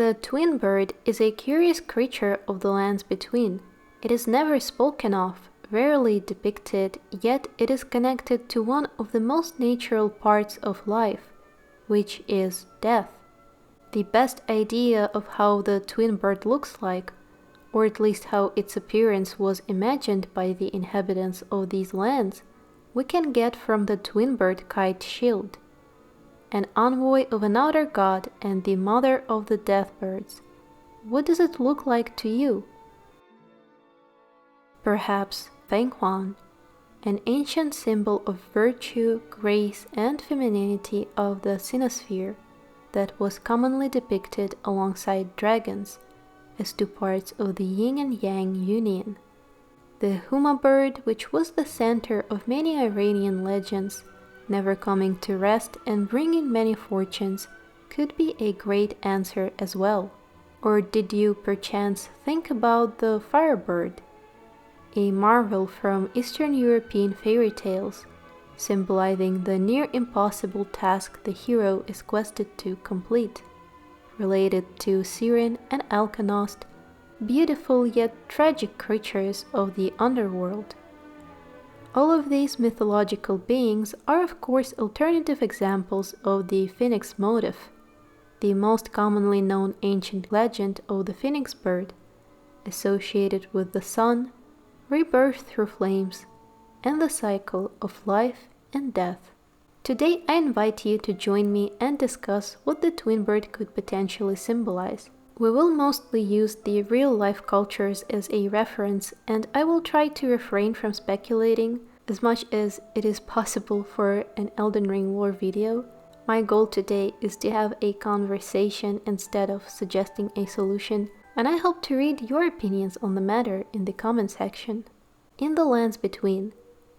The Twinbird is a curious creature of the lands between. It is never spoken of, rarely depicted, yet it is connected to one of the most natural parts of life, which is death. The best idea of how the Twinbird looks like, or at least how its appearance was imagined by the inhabitants of these lands, we can get from the Twinbird kite shield. An envoy of another god and the mother of the death birds. What does it look like to you? Perhaps Fenghuan, an ancient symbol of virtue, grace, and femininity of the Sinosphere that was commonly depicted alongside dragons as two parts of the yin and yang union. The Huma bird, which was the center of many Iranian legends, never coming to rest and bringing many fortunes, could be a great answer as well. Or did you perchance think about the firebird, a marvel from Eastern European fairy tales, symbolizing the near impossible task the hero is quested to complete, related to Siren and Alkanost, beautiful yet tragic creatures of the underworld. All of these mythological beings are of course alternative examples of the phoenix motif, the most commonly known ancient legend of the phoenix bird, associated with the sun, rebirth through flames, and the cycle of life and death. Today I invite you to join me and discuss what the Twinbird could potentially symbolize. We will mostly use the real-life cultures as a reference, and I will try to refrain from speculating as much as it is possible for an Elden Ring lore video. My goal today is to have a conversation instead of suggesting a solution, and I hope to read your opinions on the matter in the comment section. In the lands between,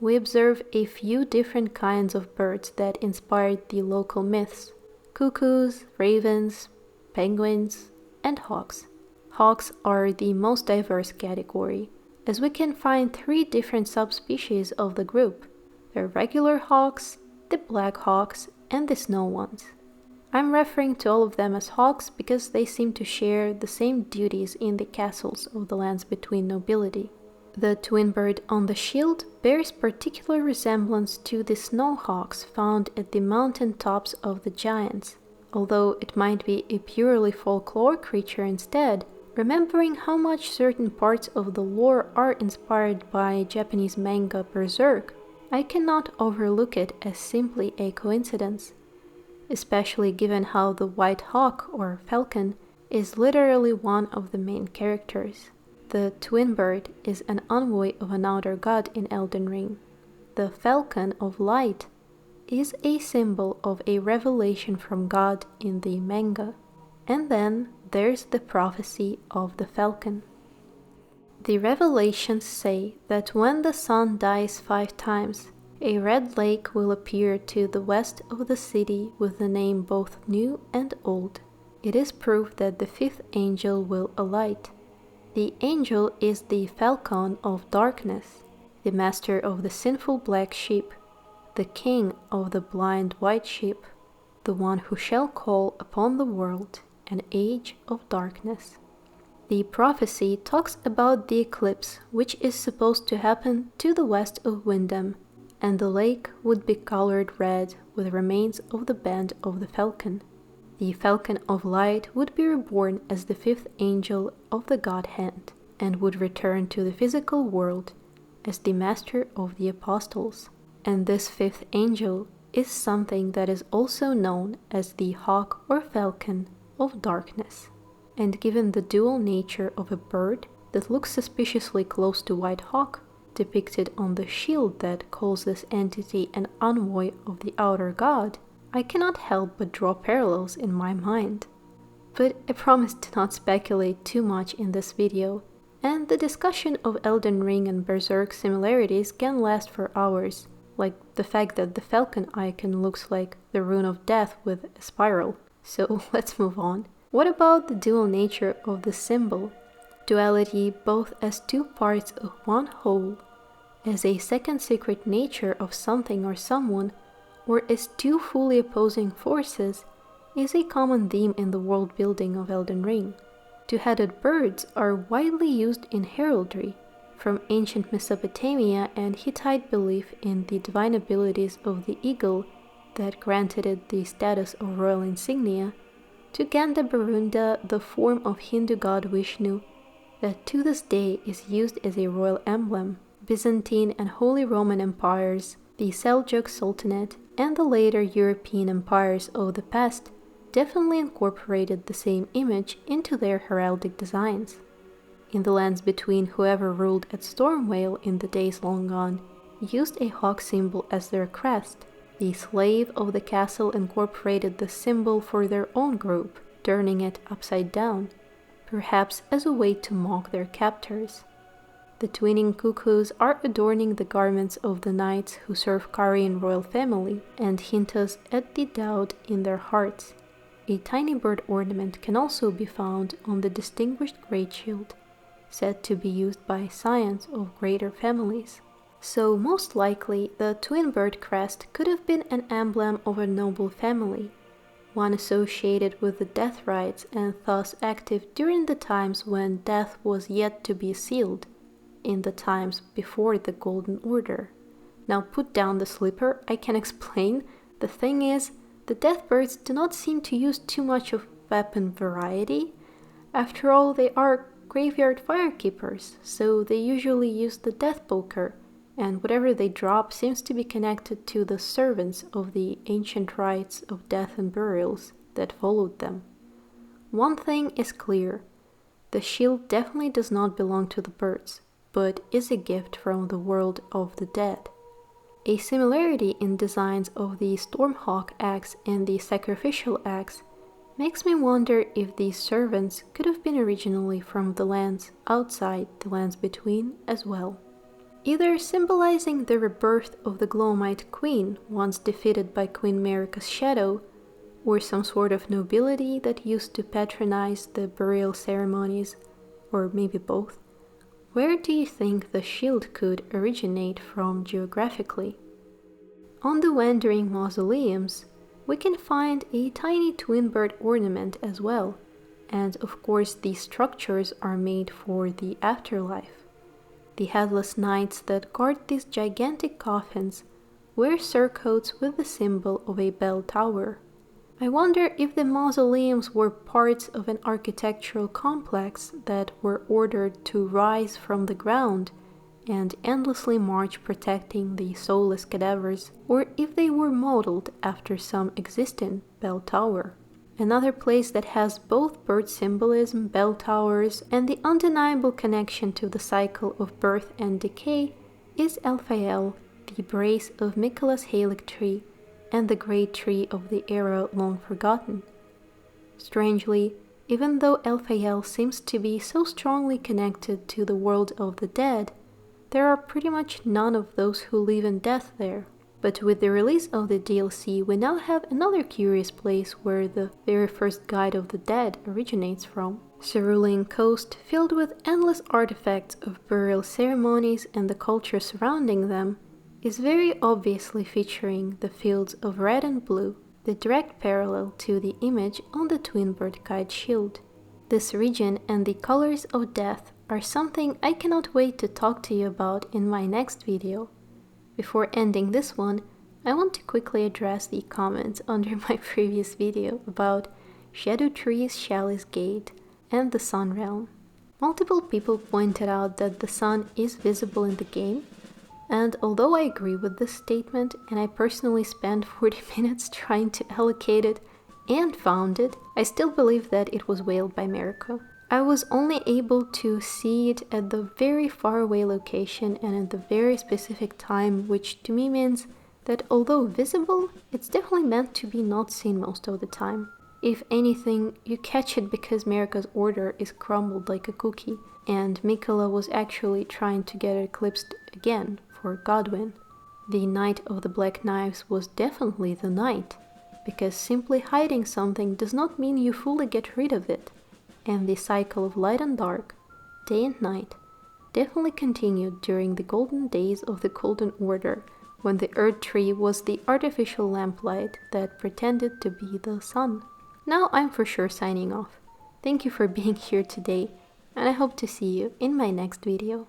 we observe a few different kinds of birds that inspired the local myths: cuckoos, ravens, penguins, and hawks. Hawks are the most diverse category, as we can find 3 different subspecies of the group: the regular hawks, the black hawks, and the snow ones. I'm referring to all of them as hawks because they seem to share the same duties in the castles of the lands between nobility. The Twinbird on the shield bears particular resemblance to the snow hawks found at the mountain tops of the giants. Although it might be a purely folklore creature instead, remembering how much certain parts of the lore are inspired by Japanese manga Berserk, I cannot overlook it as simply a coincidence, especially given how the white hawk, or falcon, is literally one of the main characters. The Twinbird is an envoy of another god in Elden Ring. The Falcon of Light is a symbol of a revelation from God in the manga. And then there's the prophecy of the falcon. The revelations say that when the sun dies 5 times, a red lake will appear to the west of the city with the name both new and old. It is proof that the 5th angel will alight. The angel is the Falcon of Darkness, the master of the sinful black sheep, the king of the blind white sheep, the one who shall call upon the world an age of darkness. The prophecy talks about the eclipse which is supposed to happen to the west of Windham, and the lake would be colored red with remains of the band of the falcon. The Falcon of Light would be reborn as the 5th angel of the God-hand, and would return to the physical world as the master of the apostles. And this 5th angel is something that is also known as the Hawk or Falcon of Darkness. And given the dual nature of a bird that looks suspiciously close to White Hawk, depicted on the shield that calls this entity an envoy of the outer god, I cannot help but draw parallels in my mind. But I promise to not speculate too much in this video, and the discussion of Elden Ring and Berserk similarities can last for hours, like the fact that the falcon icon looks like the rune of death with a spiral. So let's move on. What about the dual nature of the symbol? Duality both as 2 parts of one whole, as a second secret nature of something or someone, or as 2 fully opposing forces is a common theme in the world building of Elden Ring. Two-headed birds are widely used in heraldry, from ancient Mesopotamia and Hittite belief in the divine abilities of the eagle that granted it the status of royal insignia, to Ganda Barunda, the form of Hindu god Vishnu that to this day is used as a royal emblem. Byzantine and Holy Roman empires, the Seljuk Sultanate, and the later European empires of the past definitely incorporated the same image into their heraldic designs. In the lands between, whoever ruled at Stormvale in the days long gone used a hawk symbol as their crest. The slave of the castle incorporated the symbol for their own group, turning it upside down, perhaps as a way to mock their captors. The twinning cuckoos are adorning the garments of the knights who serve Carian royal family and hint us at the doubt in their hearts. A tiny bird ornament can also be found on the distinguished great shield, said to be used by scions of greater families. So most likely the Twinbird crest could have been an emblem of a noble family, one associated with the death rites and thus active during the times when death was yet to be sealed, in the times before the Golden Order. Now put down the slipper, I can explain. The thing is, the Deathbirds do not seem to use too much of weapon variety. After all, they are graveyard firekeepers, so they usually use the death poker, and whatever they drop seems to be connected to the servants of the ancient rites of death and burials that followed them. One thing is clear, the shield definitely does not belong to the birds, but is a gift from the world of the dead. A similarity in designs of the Stormhawk axe and the Sacrificial axe makes me wonder if these servants could have been originally from the lands outside the lands between as well. Either symbolizing the rebirth of the Glowmite Queen once defeated by Queen Marika's shadow, or some sort of nobility that used to patronize the burial ceremonies, or maybe both. Where do you think the shield could originate from geographically? On the Wandering Mausoleums, we can find a tiny Twinbird ornament as well, and of course these structures are made for the afterlife. The headless knights that guard these gigantic coffins wear surcoats with the symbol of a bell tower. I wonder if the mausoleums were parts of an architectural complex that were ordered to rise from the ground and endlessly march protecting the soulless cadavers, or if they were modeled after some existing bell tower. Another place that has both bird symbolism, bell towers, and the undeniable connection to the cycle of birth and decay is Elphael, the brace of Miquella's Halig tree, and the great tree of the era long forgotten. Strangely, even though Elphael seems to be so strongly connected to the world of the dead, there are pretty much none of those who live in death there. But with the release of the DLC, we now have another curious place where the very first Guide of the Dead originates from. Cerulean Coast, filled with endless artifacts of burial ceremonies and the culture surrounding them, is very obviously featuring the fields of red and blue, the direct parallel to the image on the Twinbird Guide shield. This region and the colors of death are something I cannot wait to talk to you about in my next video. Before ending this one, I want to quickly address the comments under my previous video about Shadow Tree's Chalice Gate and the Sun Realm. Multiple people pointed out that the sun is visible in the game, and although I agree with this statement and I personally spent 40 minutes trying to allocate it and found it, I still believe that it was veiled by Marika. I was only able to see it at the very far away location and at the very specific time, which to me means that although visible, it's definitely meant to be not seen most of the time. If anything, you catch it because Marika's order is crumbled like a cookie, and Miquella was actually trying to get eclipsed again for Godwin. The Knight of the Black Knives was definitely the Knight, because simply hiding something does not mean you fully get rid of it, and the cycle of light and dark, day and night, definitely continued during the golden days of the Golden Order, when the Earth Tree was the artificial lamplight that pretended to be the sun. Now I'm for sure signing off. Thank you for being here today, and I hope to see you in my next video.